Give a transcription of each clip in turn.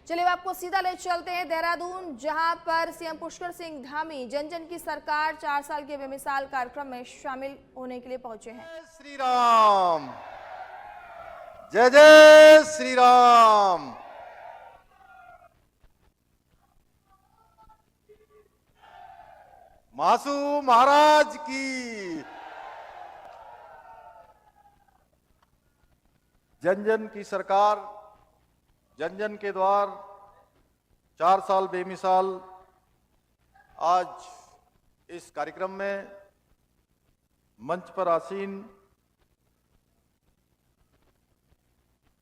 चलिए आपको सीधा ले चलते हैं देहरादून, जहां पर सीएम पुष्कर सिंह धामी जन जन की सरकार 4 साल के बेमिसाल कार्यक्रम में शामिल होने के लिए पहुंचे हैं। श्री राम, जय जय श्री राम। मासू महाराज की, जन जन की सरकार, जन जन के द्वार, 4 साल बेमिसाल। आज इस कार्यक्रम में मंच पर आसीन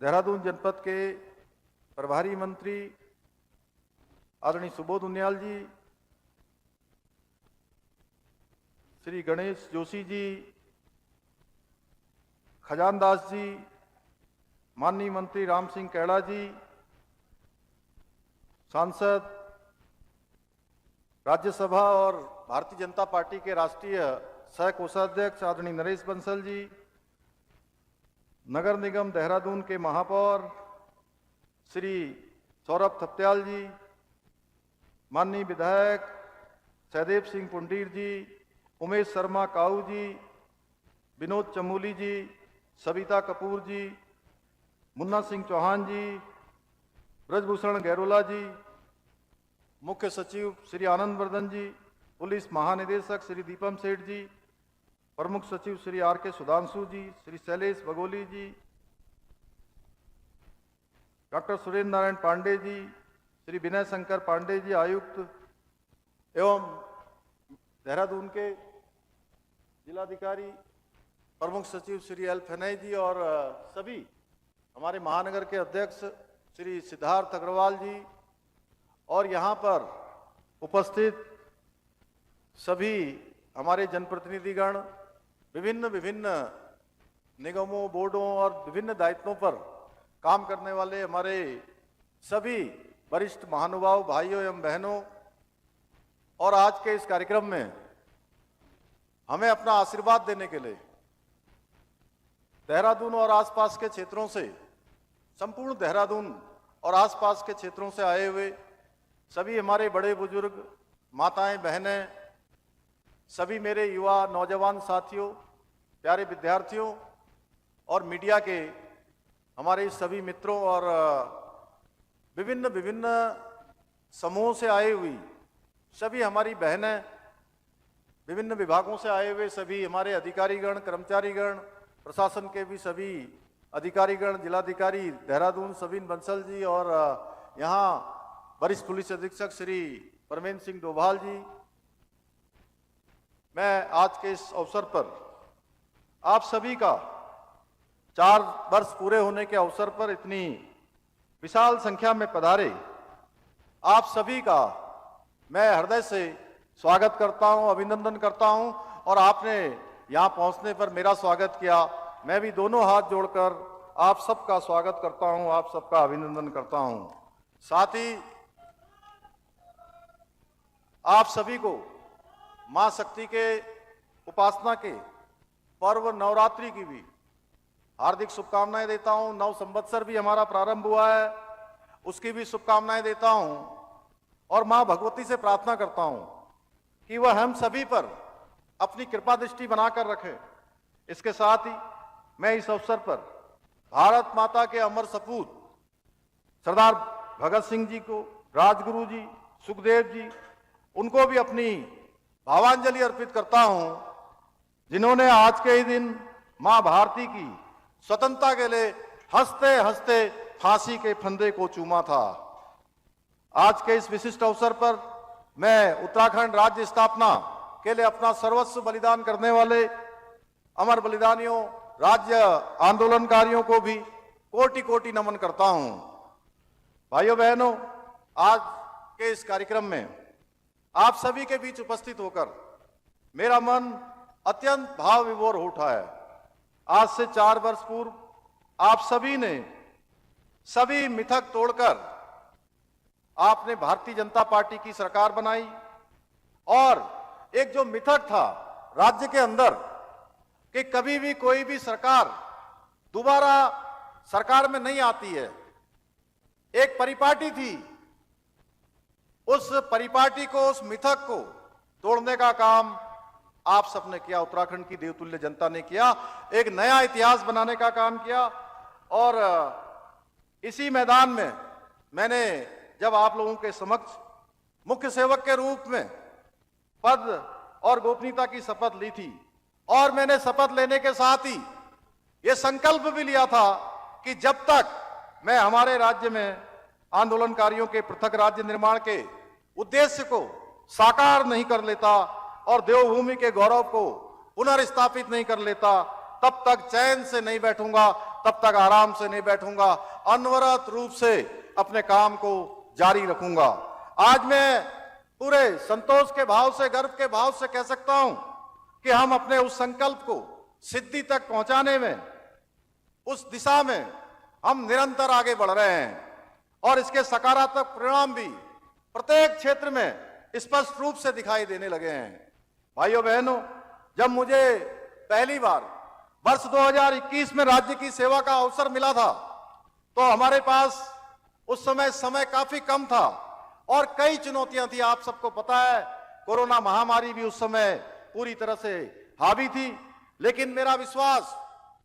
देहरादून जनपद के प्रभारी मंत्री आदरणीय सुबोध उनियाल जी, श्री गणेश जोशी जी, खजानदास जी, माननीय मंत्री राम सिंह कैड़ा जी, सांसद, राज्यसभा और भारतीय जनता पार्टी के राष्ट्रीय सह कोषाध्यक्ष आदरणीय नरेश बंसल जी, नगर निगम देहरादून के महापौर श्री सौरभ थपत्याल जी, माननीय विधायक सहदेव सिंह पुंडीर जी, उमेश शर्मा काऊ जी, विनोद चमोली जी, सविता कपूर जी, मुन्ना सिंह चौहान जी, ब्रजभूषण गैरोला जी, मुख्य सचिव श्री आनंद वर्धन जी, पुलिस महानिदेशक श्री दीपम सेठ जी, प्रमुख सचिव श्री आर के सुधांशु जी, श्री शैलेश बगोली जी, डॉक्टर सुरेंद्र नारायण पांडे जी, श्री विनय शंकर पांडे जी आयुक्त, एवं देहरादून के जिलाधिकारी प्रमुख सचिव श्री एल फनई जी और सभी हमारे महानगर के अध्यक्ष श्री सिद्धार्थ अग्रवाल जी और यहाँ पर उपस्थित सभी हमारे जनप्रतिनिधिगण, विभिन्न विभिन्न निगमों, बोर्डों और विभिन्न दायित्वों पर काम करने वाले हमारे सभी वरिष्ठ महानुभाव भाइयों एवं बहनों, और आज के इस कार्यक्रम में हमें अपना आशीर्वाद देने के लिए देहरादून और आसपास के क्षेत्रों से, संपूर्ण देहरादून और आसपास के क्षेत्रों से आए हुए सभी हमारे बड़े बुजुर्ग, माताएं, बहनें, सभी मेरे युवा नौजवान साथियों, प्यारे विद्यार्थियों और मीडिया के हमारे सभी मित्रों और विभिन्न विभिन्न समूहों से आए हुई सभी हमारी बहनें, विभिन्न विभागों से आए हुए सभी हमारे अधिकारीगण, कर्मचारीगण, प्रशासन के भी सभी अधिकारीगण, जिलाधिकारी देहरादून सविन बंसल जी और यहाँ वरिष्ठ पुलिस अधीक्षक श्री परमेंद्र सिंह डोभाल जी, मैं आज के इस अवसर पर आप सभी का 4 वर्ष पूरे होने के अवसर पर इतनी विशाल संख्या में पधारे आप सभी का मैं हृदय से स्वागत करता हूं, अभिनंदन करता हूं। और आपने यहां पहुंचने पर मेरा स्वागत किया, मैं भी दोनों हाथ जोड़कर आप सबका स्वागत करता हूं, आप सबका अभिनंदन करता हूं। साथ ही आप सभी को मां शक्ति के उपासना के पर्व नवरात्रि की भी हार्दिक शुभकामनाएं देता हूं। नव संवत्सर भी हमारा प्रारंभ हुआ है, उसकी भी शुभकामनाएं देता हूं और मां भगवती से प्रार्थना करता हूं कि वह हम सभी पर अपनी कृपा दृष्टि बनाकर रखे। इसके साथ ही मैं इस अवसर पर भारत माता के अमर सपूत सरदार भगत सिंह जी को, राजगुरु जी, सुखदेव जी, उनको भी अपनी भावांजलि अर्पित करता हूं, जिन्होंने आज के ही दिन मां भारती की स्वतंत्रता के लिए हंसते हंसते फांसी के फंदे को चूमा था। आज के इस विशिष्ट अवसर पर मैं उत्तराखंड राज्य स्थापना के लिए अपना सर्वस्व बलिदान करने वाले अमर बलिदानियों, राज्य आंदोलनकारियों को भी कोटि कोटि नमन करता हूं। भाइयों बहनों, आज के इस कार्यक्रम में आप सभी के बीच उपस्थित होकर मेरा मन अत्यंत भाव विभोर हो उठा है। आज से 4 वर्ष पूर्व आप सभी ने सभी मिथक तोड़कर आपने भारतीय जनता पार्टी की सरकार बनाई और एक जो मिथक था राज्य के अंदर कि कभी भी कोई भी सरकार दोबारा सरकार में नहीं आती है, एक परिपाटी थी, उस परिपाटी को, उस मिथक को तोड़ने का काम आप सबने किया, उत्तराखंड की देवतुल्य जनता ने किया, एक नया इतिहास बनाने का काम किया। और इसी मैदान में मैंने जब आप लोगों के समक्ष मुख्य सेवक के रूप में पद और गोपनीयता की शपथ ली थी, और मैंने शपथ लेने के साथ ही यह संकल्प भी लिया था कि जब तक मैं हमारे राज्य में आंदोलनकारियों के पृथक राज्य निर्माण के उद्देश्य को साकार नहीं कर लेता और देवभूमि के गौरव को पुनर्स्थापित नहीं कर लेता, तब तक चैन से नहीं बैठूंगा, तब तक आराम से नहीं बैठूंगा, अनवरत रूप से अपने काम को जारी रखूंगा। आज मैं पूरे संतोष के भाव से, गर्व के भाव से कह सकता हूं कि हम अपने उस संकल्प को सिद्धि तक पहुंचाने में, उस दिशा में हम निरंतर आगे बढ़ रहे हैं, और इसके सकारात्मक परिणाम भी प्रत्येक क्षेत्र में स्पष्ट रूप से दिखाई देने लगे हैं। भाइयों बहनों, जब मुझे पहली बार वर्ष 2021 में राज्य की सेवा का अवसर मिला था, तो हमारे पास उस समय काफी कम था और कई चुनौतियां थी। आप सबको पता है, कोरोना महामारी भी उस समय पूरी तरह से हावी थी, लेकिन मेरा विश्वास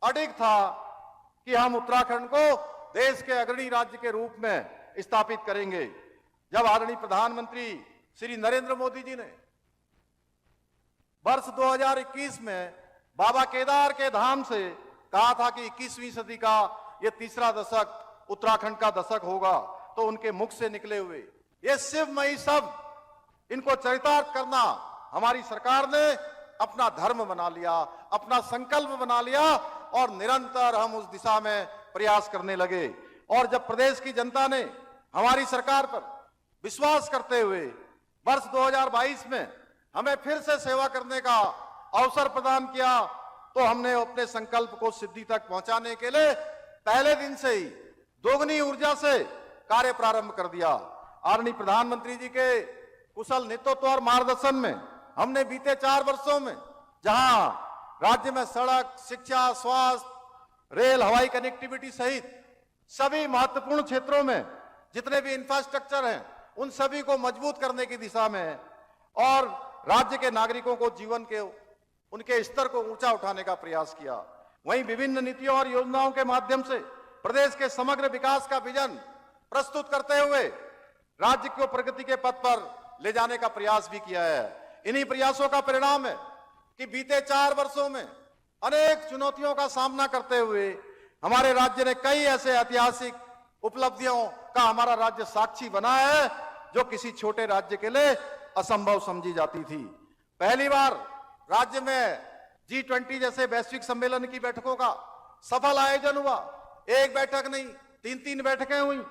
अडिग था कि हम उत्तराखंड को देश के अग्रणी राज्य के रूप में स्थापित करेंगे। जब आदरणीय प्रधानमंत्री श्री नरेंद्र मोदी जी ने वर्ष 2021 में बाबा केदार के धाम से कहा था कि 21वीं सदी का यह तीसरा दशक उत्तराखंड का दशक होगा, तो उनके मुख से निकले हुए ये शिवमयी शब्द, इनको चरितार्थ करना हमारी सरकार ने अपना धर्म बना लिया, अपना संकल्प बना लिया, और निरंतर हम उस दिशा में प्रयास करने लगे। और जब प्रदेश की जनता ने हमारी सरकार पर विश्वास करते हुए वर्ष 2022 में हमें फिर से सेवा करने का अवसर प्रदान किया, तो हमने अपने संकल्प को सिद्धि तक पहुंचाने के लिए पहले दिन से ही दोगुनी ऊर्जा से कार्य प्रारंभ कर दिया। आदरणीय प्रधानमंत्री जी के कुशल नेतृत्व और मार्गदर्शन में हमने बीते 4 वर्षों में जहां राज्य में सड़क, शिक्षा, स्वास्थ्य, रेल, हवाई कनेक्टिविटी सहित सभी महत्वपूर्ण क्षेत्रों में जितने भी इंफ्रास्ट्रक्चर हैं, उन सभी को मजबूत करने की दिशा में और राज्य के नागरिकों को जीवन के उनके स्तर को ऊंचा उठाने का प्रयास किया। वहीं विभिन्न नीतियों और योजनाओं के माध्यम से प्रदेश के समग्र विकास का विजन प्रस्तुत करते हुए राज्य को प्रगति के पथ पर ले जाने का प्रयास भी किया है। इन्हीं प्रयासों का परिणाम है कि बीते 4 वर्षों में अनेक चुनौतियों का सामना करते हुए हमारे राज्य ने कई ऐसे ऐतिहासिक उपलब्धियों का हमारा राज्य साक्षी बना है, जो किसी छोटे राज्य के लिए असंभव समझी जाती थी। पहली बार राज्य में G20 जैसे वैश्विक सम्मेलन की बैठकों का सफल आयोजन हुआ। एक बैठक नहीं, 3 बैठकें हुई,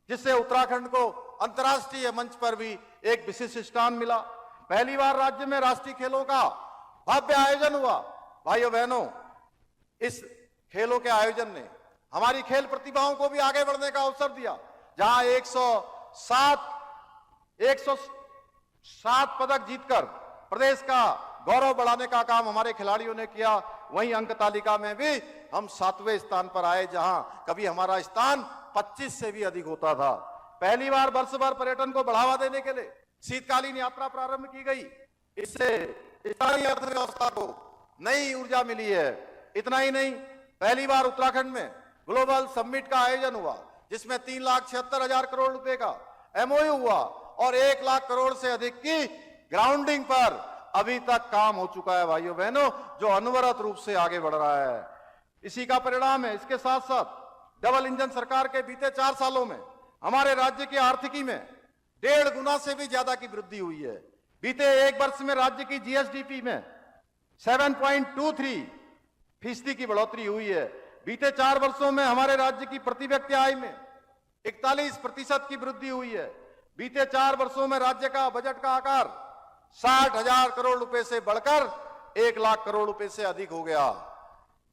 जिससे उत्तराखंड को अंतर्राष्ट्रीय मंच पर भी एक विशिष्ट स्थान मिला। पहली बार राज्य में राष्ट्रीय खेलों का भव्य आयोजन हुआ। भाइयों बहनों, इस खेलों के आयोजन ने हमारी खेल प्रतिभाओं को भी आगे बढ़ने का अवसर दिया। जहां 107 पदक जीतकर प्रदेश का गौरव बढ़ाने का काम हमारे खिलाड़ियों ने किया, वहीं अंक तालिका में भी हम 7वें स्थान पर आए, जहां कभी हमारा स्थान 25 से भी अधिक होता था। पहली बार वर्ष भर पर्यटन को बढ़ावा देने के लिए शीतकालीन यात्रा प्रारंभ की गई। इससे स्थानीय अर्थव्यवस्था को नई ऊर्जा मिली है। इतना ही नहीं, पहली बार उत्तराखंड में ग्लोबल समिट का आयोजन हुआ, जिसमें 3,76,000 करोड़ रुपए का MOU हुआ और 1 लाख करोड़ से अधिक की ग्राउंडिंग पर अभी तक काम हो चुका है। भाइयों बहनों, जो अनवरत रूप से आगे बढ़ रहा है, इसी का परिणाम है। इसके साथ साथ डबल इंजन सरकार के बीते 4 सालों में हमारे राज्य की आर्थिकी में 1.5 गुना से भी ज्यादा की वृद्धि हुई है। बीते 1 वर्ष में राज्य की GSDP में 7.23% की बढ़ोतरी हुई है। बीते 4 वर्षों में हमारे राज्य की प्रति व्यक्ति आय में 41% की वृद्धि हुई है। बीते 4 वर्षों में राज्य का बजट का आकार 60,000 करोड़ रुपए से बढ़कर 1 लाख करोड़ रुपए से अधिक हो गया।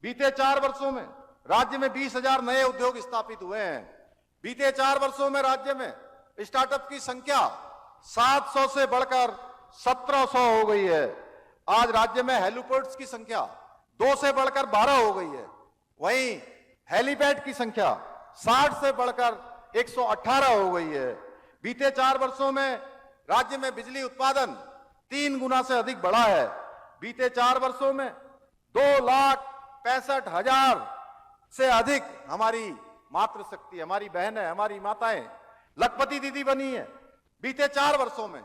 बीते 4 वर्षों में राज्य में 20,000 नए उद्योग स्थापित हुए हैं। बीते 4 वर्षों में राज्य में स्टार्टअप की संख्या 700 से बढ़कर 1700 हो गई है। आज राज्य में हेलीपोर्ट्स की संख्या 2 से बढ़कर 12 हो गई है। वहीं हेलीपैड की संख्या 60 से बढ़कर 118 हो गई है। बीते 4 वर्षों में राज्य में बिजली उत्पादन 3 गुना से अधिक बढ़ा है। बीते 4 वर्षों में 2,65,000 से अधिक हमारी मातृशक्ति, हमारी बहनें, हमारी माताएं लखपति दीदी बनी है। बीते 4 वर्षों में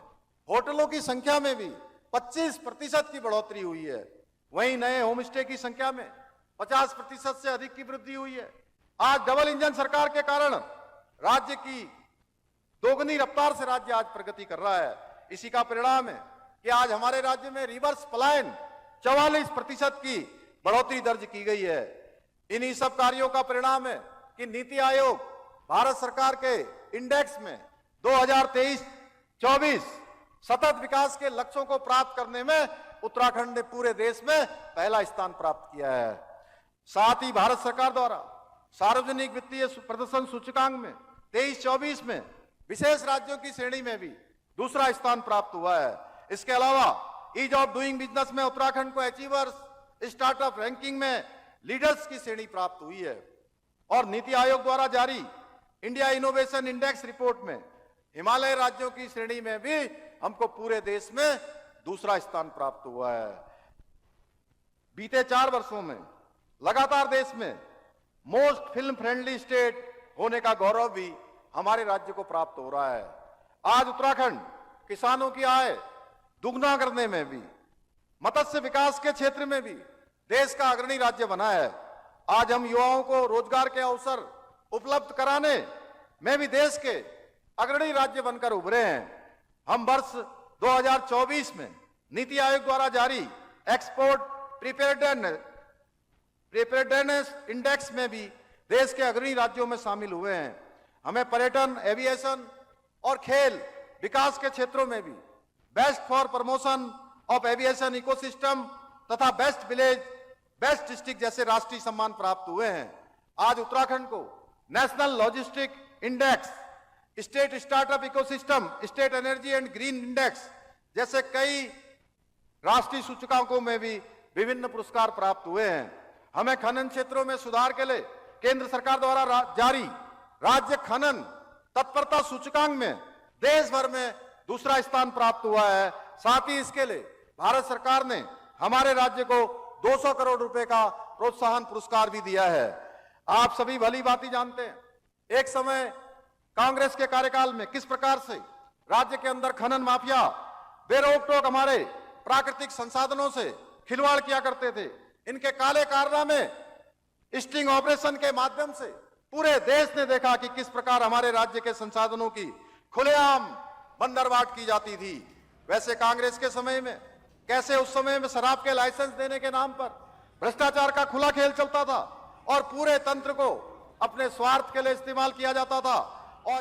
होटलों की संख्या में भी 25% की बढ़ोतरी हुई है। वहीं नए होम स्टे की संख्या में 50% से अधिक की वृद्धि हुई है। आज डबल इंजन सरकार के कारण राज्य की दोगुनी रफ्तार से राज्य आज प्रगति कर रहा है। इसी का परिणाम है कि आज हमारे राज्य में रिवर्स पलायन 44% की बढ़ोतरी दर्ज की गई है। इन्हीं सब कार्यों का परिणाम है कि नीति आयोग भारत सरकार के इंडेक्स में 2023-24 सतत विकास के लक्ष्यों को प्राप्त करने में उत्तराखंड ने पूरे देश में पहला स्थान प्राप्त किया है। साथ ही भारत सरकार द्वारा सार्वजनिक वित्तीय प्रदर्शन सूचकांक में 23-24 में विशेष राज्यों की श्रेणी में भी दूसरा स्थान प्राप्त हुआ है। इसके अलावा ईज ऑफ डूइंग बिजनेस में उत्तराखंड को अचीवर्स स्टार्टअप रैंकिंग में लीडर्स की श्रेणी प्राप्त हुई है। और नीति आयोग द्वारा जारी इंडिया इनोवेशन इंडेक्स रिपोर्ट में हिमालय राज्यों की श्रेणी में भी हमको पूरे देश में दूसरा स्थान प्राप्त हुआ है। बीते 4 वर्षों में लगातार देश में मोस्ट फिल्म फ्रेंडली स्टेट होने का गौरव भी हमारे राज्य को प्राप्त हो रहा है। आज उत्तराखंड किसानों की आय दुगना करने में भी, मत्स्य विकास के क्षेत्र में भी देश का अग्रणी राज्य बना है। आज हम युवाओं को रोजगार के अवसर उपलब्ध कराने में भी देश के अग्रणी राज्य बनकर उभरे हैं। हम वर्ष 2024 में नीति आयोग द्वारा जारी एक्सपोर्ट प्रिपेयर्डनेस इंडेक्स में भी देश के अग्रणी राज्यों में शामिल हुए हैं। हमें पर्यटन, एविएशन और खेल विकास के क्षेत्रों में भी best for promotion of aviation ecosystem तथा बेस्ट विलेज, बेस्ट डिस्ट्रिक्ट जैसे राष्ट्रीय सम्मान प्राप्त हुए हैं। आज उत्तराखंड को national logistic index, state startup ecosystem, state energy and green index जैसे कई राष्ट्रीय सूचकांकों में भी विभिन्न पुरस्कार प्राप्त हुए हैं। हमें खनन क्षेत्रों में सुधार के लिए केंद्र सरकार द्वारा जारी राज्य खनन तत्परता सूचकांक में देश भर में दूसरा स्थान प्राप्त हुआ है। साथ ही इसके लिए भारत सरकार ने हमारे राज्य को 200 करोड़ रुपए का प्रोत्साहन पुरस्कार भी दिया है। आप सभी भली भांति जानते हैं, एक समय कांग्रेस के कार्यकाल में किस प्रकार से राज्य के अंदर खनन माफिया बेरोक टोक हमारे प्राकृतिक संसाधनों से खिलवाड़ किया करते थे। इनके काले कारनामे स्टिंग ऑपरेशन के माध्यम से पूरे देश ने देखा कि किस प्रकार हमारे राज्य के संसाधनों की खुलेआम बंदरबाट की जाती थी। वैसे कांग्रेस के समय में कैसे उस समय में शराब के लाइसेंस देने के नाम पर भ्रष्टाचार का खुला खेल चलता था और पूरे तंत्र को अपने स्वार्थ के लिए इस्तेमाल किया जाता था।